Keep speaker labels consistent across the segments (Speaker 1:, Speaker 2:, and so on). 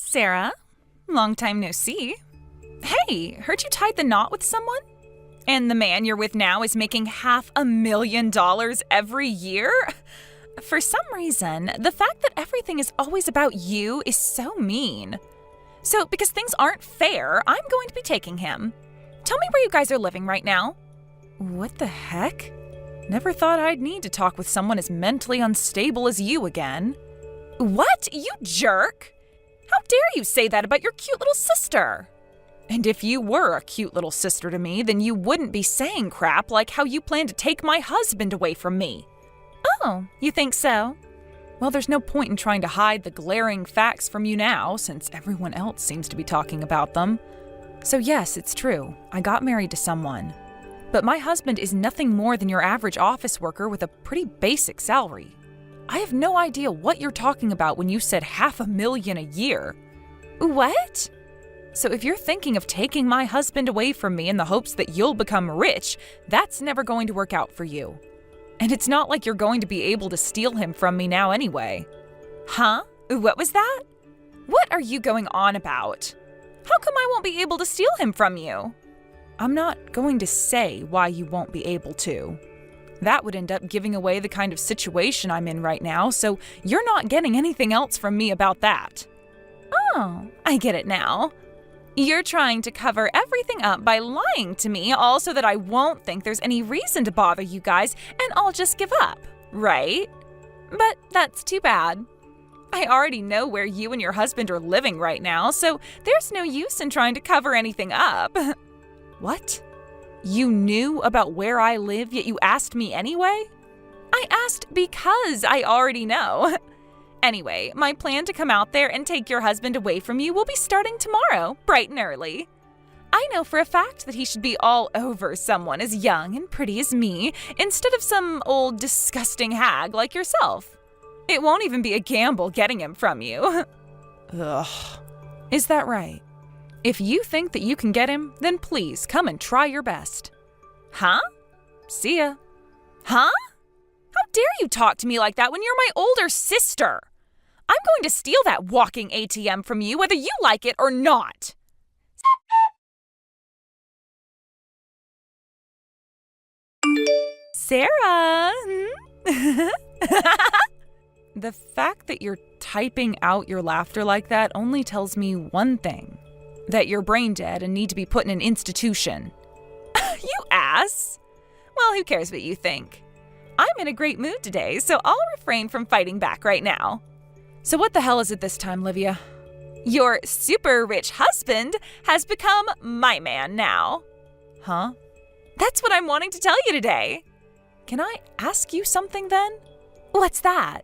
Speaker 1: Sarah. Long time no see. Hey, heard you tied the knot with someone? And the man you're with now is making $500,000 every year? For some reason, the fact that everything is always about you is so mean. So, because things aren't fair, I'm going to be taking him. Tell me where you guys are living right now. What the heck? Never thought I'd need to talk with someone as mentally unstable as you again. What? You jerk! How dare you say that about your cute little sister? And if you were a cute little sister to me, then you wouldn't be saying crap like how you plan to take my husband away from me. Oh, you think so? Well, there's no point in trying to hide the glaring facts from you now, since everyone else seems to be talking about them. So yes, it's true. I got married to someone. But my husband is nothing more than your average office worker with a pretty basic salary. I have no idea what you're talking about when you said $500,000 a year. What? So if you're thinking of taking my husband away from me in the hopes that you'll become rich, that's never going to work out for you. And it's not like you're going to be able to steal him from me now anyway. Huh? What was that? What are you going on about? How come I won't be able to steal him from you? I'm not going to say why you won't be able to. That would end up giving away the kind of situation I'm in right now, so you're not getting anything else from me about that. Oh, I get it now. You're trying to cover everything up by lying to me, all so that I won't think there's any reason to bother you guys, and I'll just give up, right? But that's too bad. I already know where you and your husband are living right now, so there's no use in trying to cover anything up. What? You knew about where I live, yet you asked me anyway? I asked because I already know. Anyway, my plan to come out there and take your husband away from you will be starting tomorrow, bright and early. I know for a fact that he should be all over someone as young and pretty as me, instead of some old disgusting hag like yourself. It won't even be a gamble getting him from you. Ugh. Is that right? If you think that you can get him, then please come and try your best. Huh? See ya. Huh? How dare you talk to me like that when you're my older sister? I'm going to steal that walking ATM from you whether you like it or not. Sarah! The fact that you're typing out your laughter like that only tells me one thing. That you're brain dead and need to be put in an institution. You ass! Well, who cares what you think? I'm in a great mood today, so I'll refrain from fighting back right now. So what the hell is it this time, Livia? Your super rich husband has become my man now. Huh? That's what I'm wanting to tell you today. Can I ask you something then? What's that?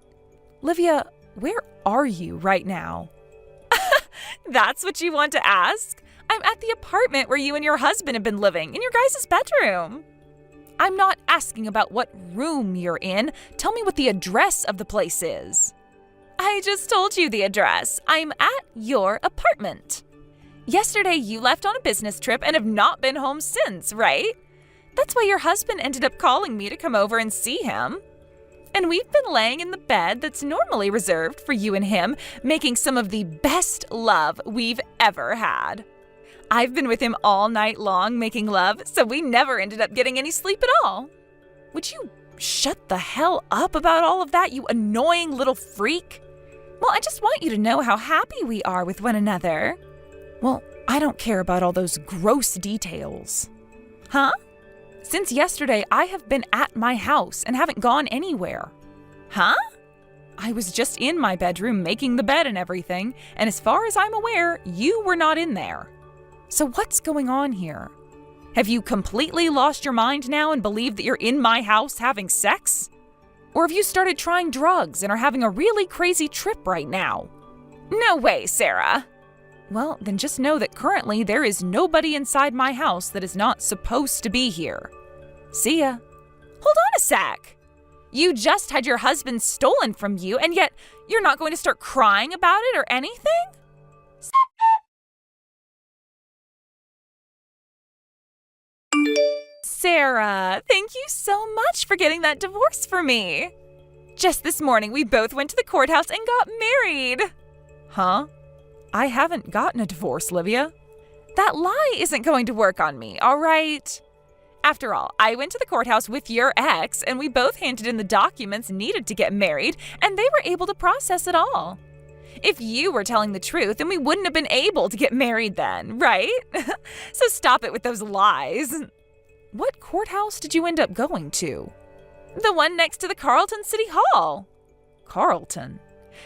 Speaker 1: Livia, where are you right now? That's what you want to ask? I'm at the apartment where you and your husband have been living, in your guys' bedroom. I'm not asking about what room you're in. Tell me what the address of the place is. I just told you the address. I'm at your apartment. Yesterday you left on a business trip and have not been home since, right? That's why your husband ended up calling me to come over and see him. And we've been laying in the bed that's normally reserved for you and him, making some of the best love we've ever had. I've been with him all night long making love, so we never ended up getting any sleep at all. Would you shut the hell up about all of that, you annoying little freak? Well, I just want you to know how happy we are with one another. Well, I don't care about all those gross details. Huh? Since yesterday, I have been at my house and haven't gone anywhere. Huh? I was just in my bedroom making the bed and everything, and as far as I'm aware, you were not in there. So what's going on here? Have you completely lost your mind now and believe that you're in my house having sex? Or have you started trying drugs and are having a really crazy trip right now? No way, Sarah. Well, then just know that currently there is nobody inside my house that is not supposed to be here. See ya. Hold on a sec. You just had your husband stolen from you, and yet you're not going to start crying about it or anything? Sarah, thank you so much for getting that divorce for me. Just this morning, we both went to the courthouse and got married. Huh? I haven't gotten a divorce, Livia. That lie isn't going to work on me, all right? After all, I went to the courthouse with your ex, and we both handed in the documents needed to get married, and they were able to process it all. If you were telling the truth, then we wouldn't have been able to get married then, right? So stop it with those lies. What courthouse did you end up going to? The one next to the Carlton City Hall. Carlton?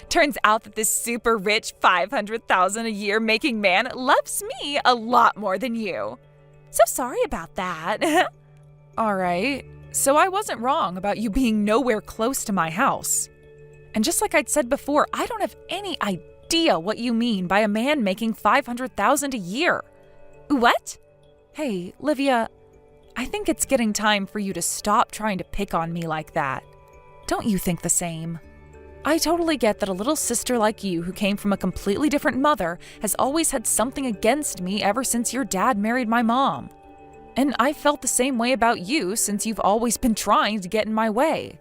Speaker 1: Turns out that this super rich $500,000 a year making man loves me a lot more than you. So sorry about that. All right, so I wasn't wrong about you being nowhere close to my house. And just like I'd said before, I don't have any idea what you mean by a man making $500,000 a year. What? Hey, Livia, I think it's getting time for you to stop trying to pick on me like that. Don't you think the same? I totally get that a little sister like you who came from a completely different mother has always had something against me ever since your dad married my mom. And I felt the same way about you since you've always been trying to get in my way.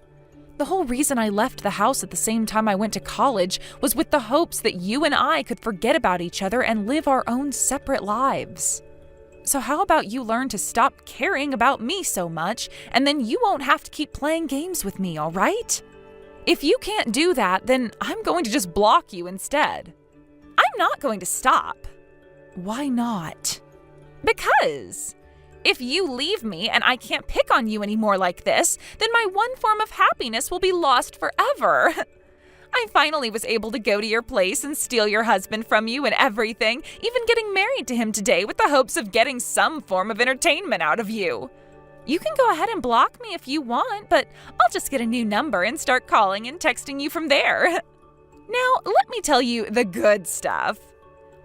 Speaker 1: The whole reason I left the house at the same time I went to college was with the hopes that you and I could forget about each other and live our own separate lives. So how about you learn to stop caring about me so much, and then you won't have to keep playing games with me, all right? If you can't do that, then I'm going to just block you instead. I'm not going to stop. Why not? Because if you leave me and I can't pick on you anymore like this, then my one form of happiness will be lost forever. I finally was able to go to your place and steal your husband from you and everything, even getting married to him today with the hopes of getting some form of entertainment out of you. You can go ahead and block me if you want, but I'll just get a new number and start calling and texting you from there. Now, let me tell you the good stuff.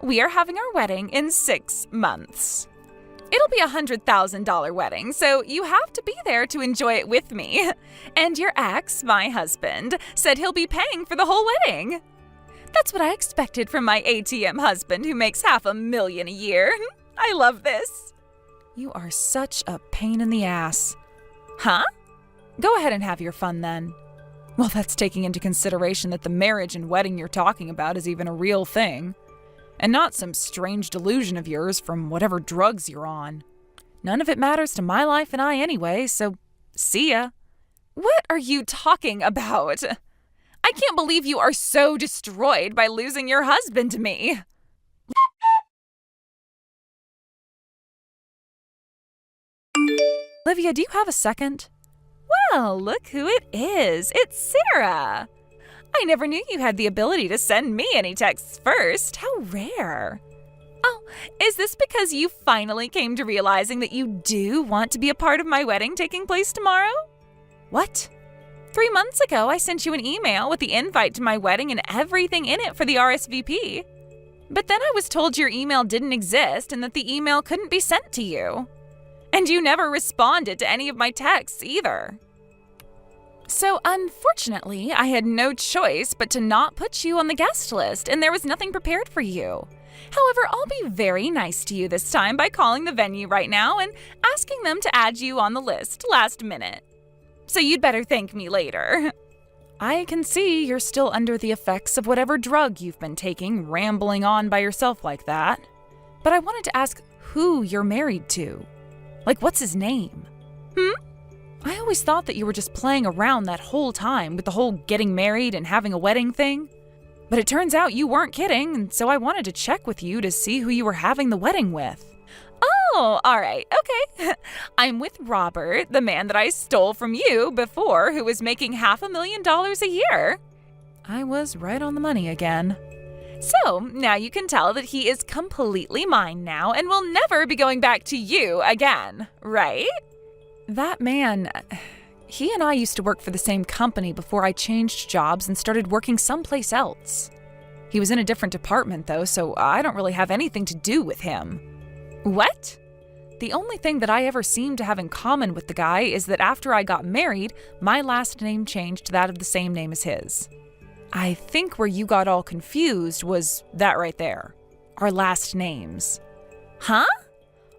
Speaker 1: We are having our wedding in 6 months. It'll be a $100,000 wedding, so you have to be there to enjoy it with me. And your ex, my husband, said he'll be paying for the whole wedding. That's what I expected from my ATM husband who makes $500,000 a year. I love this. You are such a pain in the ass. Huh? Go ahead and have your fun then. Well, that's taking into consideration that the marriage and wedding you're talking about is even a real thing. And not some strange delusion of yours from whatever drugs you're on. None of it matters to my life and I anyway, so see ya. What are you talking about? I can't believe you are so destroyed by losing your husband to me. Livia, do you have a second? Well, look who it is. It's Sarah. I never knew you had the ability to send me any texts first. How rare. Oh, is this because you finally came to realizing that you do want to be a part of my wedding taking place tomorrow? What? 3 months ago, I sent you an email with the invite to my wedding and everything in it for the RSVP. But then I was told your email didn't exist and that the email couldn't be sent to you. And you never responded to any of my texts either. So unfortunately, I had no choice but to not put you on the guest list, and there was nothing prepared for you. However, I'll be very nice to you this time by calling the venue right now and asking them to add you on the list last minute. So you'd better thank me later. I can see you're still under the effects of whatever drug you've been taking, rambling on by yourself like that. But I wanted to ask who you're married to. Like, what's his name? I always thought that you were just playing around that whole time with the whole getting married and having a wedding thing. But it turns out you weren't kidding, and so I wanted to check with you to see who you were having the wedding with. Oh, all right, okay. I'm with Robert, the man that I stole from you before, who was making $500,000 a year. I was right on the money again. So, now you can tell that he is completely mine now and will never be going back to you again, right? That man, he and I used to work for the same company before I changed jobs and started working someplace else. He was in a different department though, so I don't really have anything to do with him. What? The only thing that I ever seemed to have in common with the guy is that after I got married, my last name changed to that of the same name as his. I think where you got all confused was that right there. Our last names. Huh?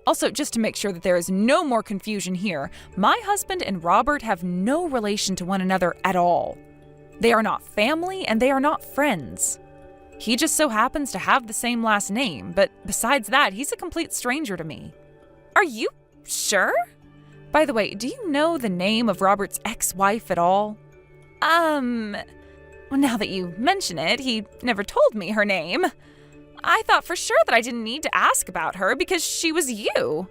Speaker 1: Also, just to make sure that there is no more confusion here, my husband and Robert have no relation to one another at all. They are not family and they are not friends. He just so happens to have the same last name, but besides that, he's a complete stranger to me. Are you sure? By the way, do you know the name of Robert's ex-wife at all? Well, now that you mention it, he never told me her name. I thought for sure that I didn't need to ask about her because she was you.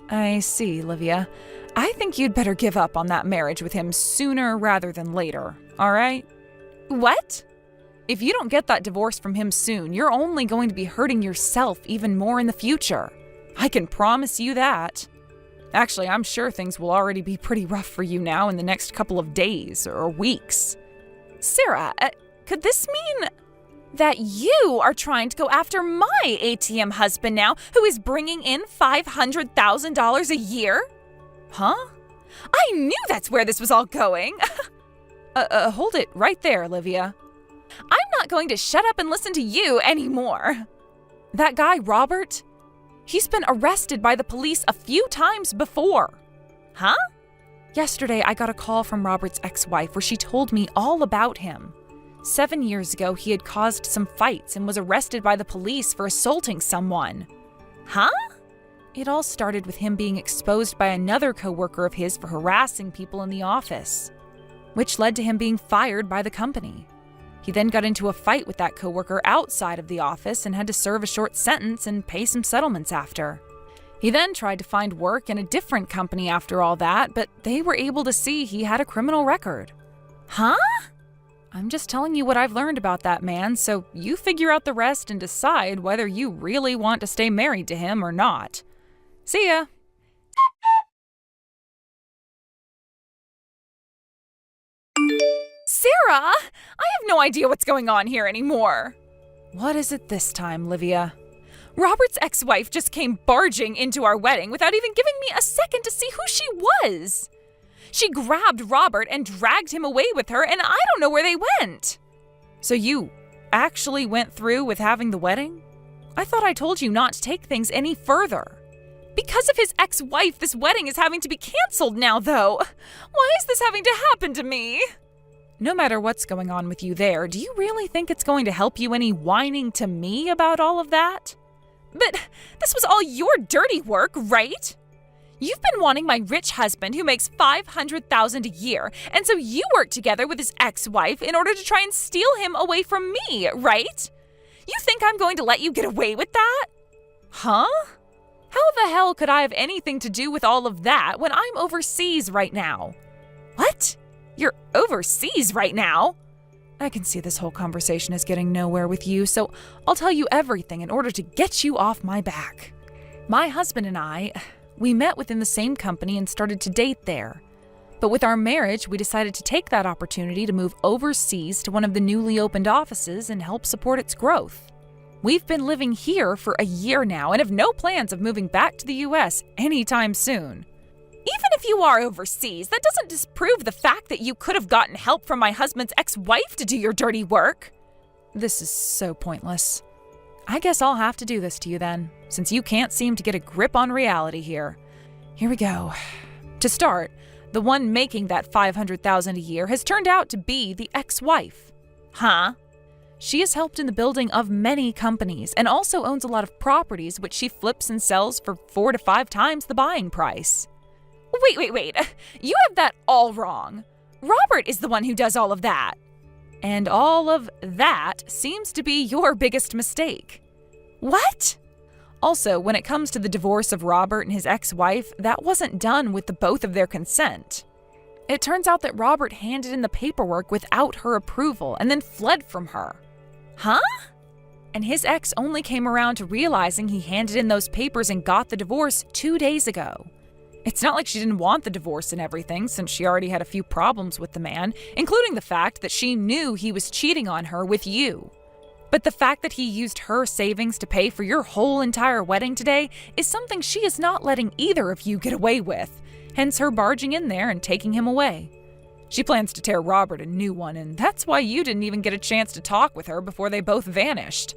Speaker 1: I see, Livia. I think you'd better give up on that marriage with him sooner rather than later, all right? What? If you don't get that divorce from him soon, you're only going to be hurting yourself even more in the future. I can promise you that. Actually, I'm sure things will already be pretty rough for you now in the next couple of days or weeks. Sarah, could this mean that you are trying to go after my ATM husband now, who is bringing in $500,000 a year? Huh? I knew that's where this was all going. Hold it right there, Livia. I'm not going to shut up and listen to you anymore. That guy, Robert, he's been arrested by the police a few times before. Huh? Yesterday, I got a call from Robert's ex-wife where she told me all about him. 7 years ago, he had caused some fights and was arrested by the police for assaulting someone. Huh? It all started with him being exposed by another coworker of his for harassing people in the office, which led to him being fired by the company. He then got into a fight with that coworker outside of the office and had to serve a short sentence and pay some settlements after. He then tried to find work in a different company after all that, but they were able to see he had a criminal record. Huh? I'm just telling you what I've learned about that man, so you figure out the rest and decide whether you really want to stay married to him or not. See ya. Sarah, I have no idea what's going on here anymore. What is it this time, Livia? Robert's ex-wife just came barging into our wedding without even giving me a second to see who she was. She grabbed Robert and dragged him away with her, and I don't know where they went. So you actually went through with having the wedding? I thought I told you not to take things any further. Because of his ex-wife, this wedding is having to be canceled now, though. Why is this having to happen to me? No matter what's going on with you there, do you really think it's going to help you any whining to me about all of that? But this was all your dirty work, right? You've been wanting my rich husband who makes $500,000 a year, and so you worked together with his ex-wife in order to try and steal him away from me, right? You think I'm going to let you get away with that? Huh? How the hell could I have anything to do with all of that when I'm overseas right now? What? You're overseas right now? I can see this whole conversation is getting nowhere with you, so I'll tell you everything in order to get you off my back. My husband and I, we met within the same company and started to date there. But with our marriage, we decided to take that opportunity to move overseas to one of the newly opened offices and help support its growth. We've been living here for a year now and have no plans of moving back to the US anytime soon. Even if you are overseas, that doesn't disprove the fact that you could have gotten help from my husband's ex-wife to do your dirty work. This is so pointless. I guess I'll have to do this to you then, since you can't seem to get a grip on reality here. Here we go. To start, the one making that $500,000 a year has turned out to be the ex-wife. Huh? She has helped in the building of many companies and also owns a lot of properties which she flips and sells for 4 to 5 times the buying price. Wait. You have that all wrong. Robert is the one who does all of that. And all of that seems to be your biggest mistake. What? Also, when it comes to the divorce of Robert and his ex-wife, that wasn't done with the both of their consent. It turns out that Robert handed in the paperwork without her approval and then fled from her. Huh? And his ex only came around to realizing he handed in those papers and got the divorce 2 days ago. It's not like she didn't want the divorce and everything, since she already had a few problems with the man, including the fact that she knew he was cheating on her with you. But the fact that he used her savings to pay for your whole entire wedding today is something she is not letting either of you get away with, hence her barging in there and taking him away. She plans to tear Robert a new one, and that's why you didn't even get a chance to talk with her before they both vanished.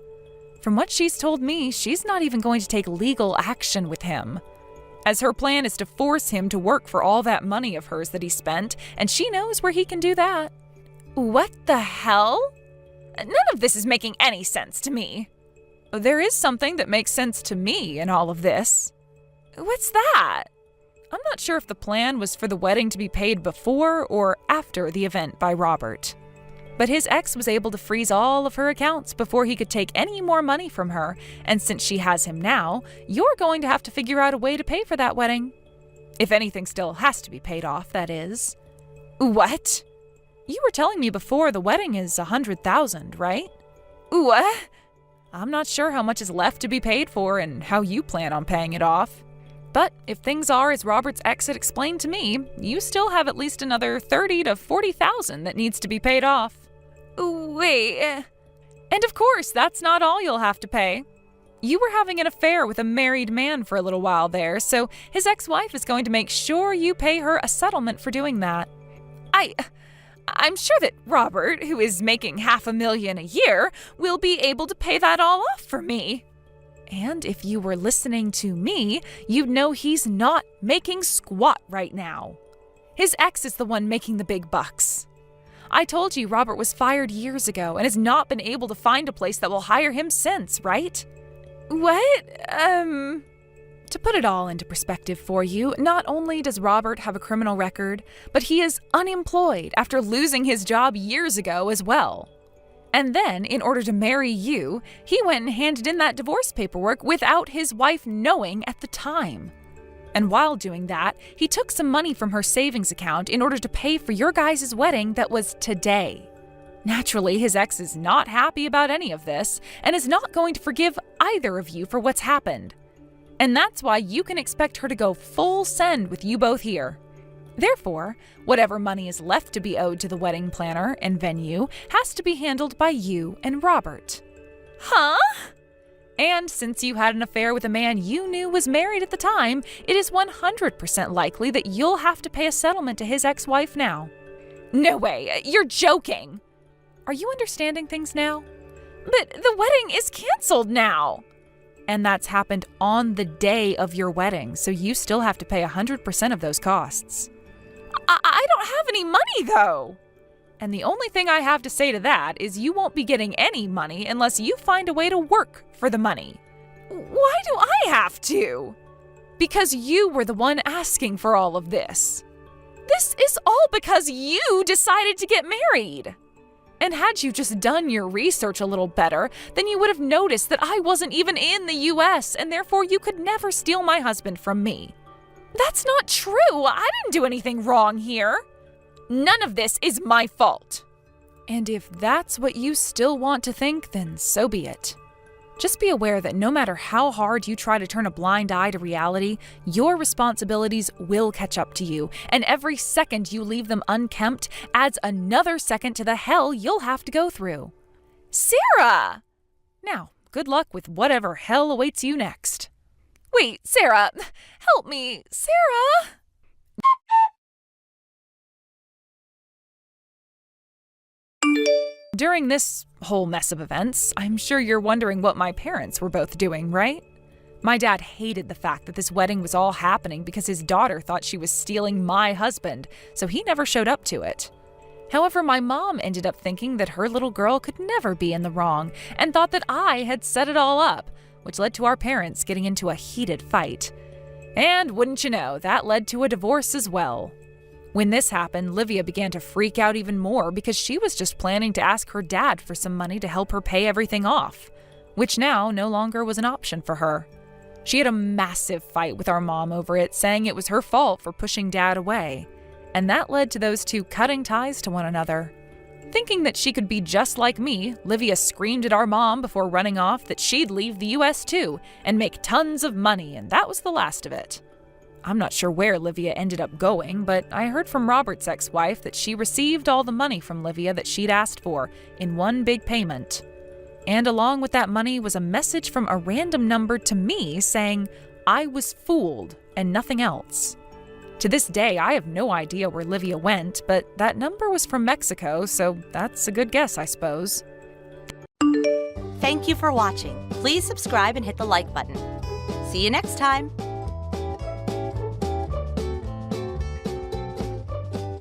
Speaker 1: From what she's told me, she's not even going to take legal action with him, as her plan is to force him to work for all that money of hers that he spent, and she knows where he can do that. What the hell? None of this is making any sense to me. There is something that makes sense to me in all of this. What's that? I'm not sure if the plan was for the wedding to be paid before or after the event by Robert. But his ex was able to freeze all of her accounts before he could take any more money from her, and since she has him now, you're going to have to figure out a way to pay for that wedding. If anything still has to be paid off, that is. What? You were telling me before the wedding is $100,000, right? What? I'm not sure how much is left to be paid for and how you plan on paying it off. But if things are as Robert's ex had explained to me, you still have at least another $30,000 to $40,000 that needs to be paid off. Wait. And of course, that's not all you'll have to pay. You were having an affair with a married man for a little while there, so his ex-wife is going to make sure you pay her a settlement for doing that. I'm sure that Robert, who is making $500,000 a year, will be able to pay that all off for me. And if you were listening to me, you'd know he's not making squat right now. His ex is the one making the big bucks. I told you Robert was fired years ago and has not been able to find a place that will hire him since, right? What? To put it all into perspective for you, not only does Robert have a criminal record, but he is unemployed after losing his job years ago as well. And then, in order to marry you, he went and handed in that divorce paperwork without his wife knowing at the time. And while doing that, he took some money from her savings account in order to pay for your guys' wedding that was today. Naturally, his ex is not happy about any of this and is not going to forgive either of you for what's happened. And that's why you can expect her to go full send with you both here. Therefore, whatever money is left to be owed to the wedding planner and venue has to be handled by you and Robert. Huh? And since you had an affair with a man you knew was married at the time, it is 100% likely that you'll have to pay a settlement to his ex-wife now. No way, you're joking! Are you understanding things now? But the wedding is canceled now! And that's happened on the day of your wedding, so you still have to pay 100% of those costs. I don't have any money, though. And the only thing I have to say to that is you won't be getting any money unless you find a way to work for the money. Why do I have to? Because you were the one asking for all of this. This is all because you decided to get married. And had you just done your research a little better, then you would have noticed that I wasn't even in the US, and therefore you could never steal my husband from me. That's not true. I didn't do anything wrong here. None of this is my fault. And if that's what you still want to think, then so be it. Just be aware that no matter how hard you try to turn a blind eye to reality, your responsibilities will catch up to you, and every second you leave them unkempt adds another second to the hell you'll have to go through. Sarah! Now, good luck with whatever hell awaits you next. Wait, Sarah, help me, Sarah! During this whole mess of events, I'm sure you're wondering what my parents were both doing, right? My dad hated the fact that this wedding was all happening because his daughter thought she was stealing my husband, so he never showed up to it. However, my mom ended up thinking that her little girl could never be in the wrong and thought that I had set it all up, which led to our parents getting into a heated fight. And wouldn't you know, that led to a divorce as well. When this happened, Livia began to freak out even more because she was just planning to ask her dad for some money to help her pay everything off, which now no longer was an option for her. She had a massive fight with our mom over it, saying it was her fault for pushing dad away, and that led to those two cutting ties to one another. Thinking that she could be just like me, Livia screamed at our mom before running off that she'd leave the US too and make tons of money, and that was the last of it. I'm not sure where Livia ended up going, but I heard from Robert's ex-wife that she received all the money from Livia that she'd asked for in one big payment. And along with that money was a message from a random number to me saying I was fooled and nothing else. To this day, I have no idea where Livia went, but that number was from Mexico, so that's a good guess, I suppose.
Speaker 2: Thank you for watching. Please subscribe and hit the like button. See you next time.